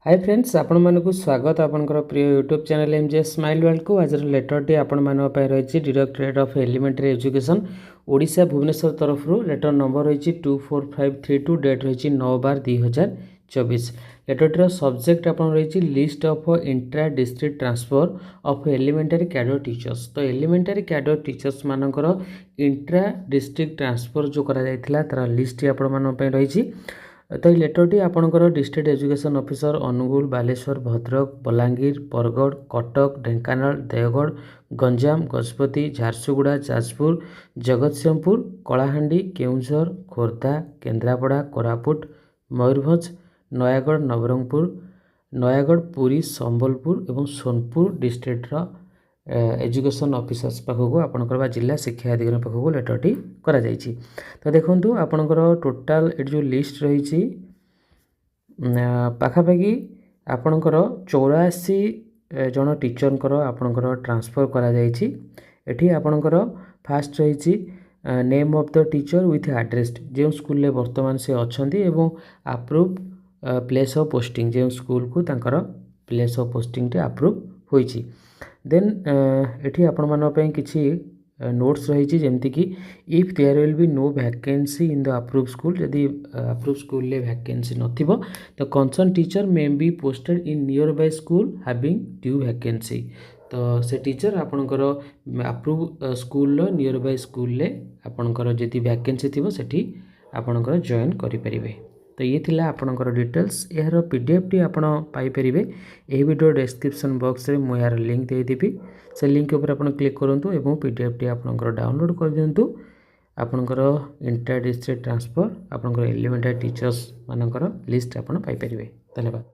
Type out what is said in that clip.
Hi friends आपण मानक स्वागत आपनकर प्रिय YouTube channel MJ smile world को आज लेटर टी आपण मान रही directorate of elementary education Odisha Bhubaneswar तरफ लेटर नंबर रही 24532 डेट रही 9/12/2024 लेटरटीर सब्जेक्ट आप रही list of intra district transfer of elementary cadre teachers. तो एलिमेंटरी कैडर टीचर्स मानकर इंट्रा डिस्ट्रिक्ट ट्रांसफर जो करा तार लिस्ट आपण रही। तो ये लेटरटी आपणकर district education officer Angul Baleshwar Bhadrak Balangir Bargarh Cuttack Dhenkanal Deogarh Ganjam Gajapati Jharsuguda Jajpur Jagatsinghpur Kalahandi Keonjhar Khordha Kendrapara Koraput Mayurbhanj Nayagarh Nabarangpur Nayagarh Puri Sambalpur एवं सोनपुर डिस्ट्रिक्टर एजुकेशन ऑफिसर्स पाखक आपणकर जिला शिक्षा अधिकारी पाखक लेटरटी करा जायछि। तो देखंतु आपणकर टोटाल ए जो लिस्ट रही पाखापाखि आपणकर 84 जन टीचर आपणकर ट्रांसफर करा जायछि। एठी आपणकर फास्ट रही name of the teacher with address जो स्कूल ले वर्तमान से अच्छी एवं अप्रूव प्लेस ऑफ पोस्टिंग जो स्कूल को तांकर प्लेस ऑफ पोस्टिंग टे अप्रूव होईछि। देन एठी आपण मान पई किछि नोट्स रही जेमति कि if there will be no vacancy in the approve school यदि अप्रूव स्कूल ले वैकेंसी नथिबो तो concern teacher may be posted in nearby school having due vacancy. तो से टीचर आपणकर approve school near by school ले आपणकर जदि वैकेंसी थिबो सेठी आपणकर जॉइन करि परिबे। तो ये थिला आपणकर डिटेल्स यार पीडीएफ टी आपण पाई परिबे एही वीडियो डिस्क्रिप्शन बॉक्स रे मु यार लिंक दे देबी से लिंक ऊपर आपण क्लिक करंतु एवं पीडीएफ टी आपणकर डाउनलोड कर दियंतु। आपणकर इंटर डिस्ट्रिक्ट ट्रांसफर आपणकर एलिमेंटरी टीचर्स मानकर लिस्ट आपण पाई परिबे। धन्यवाद।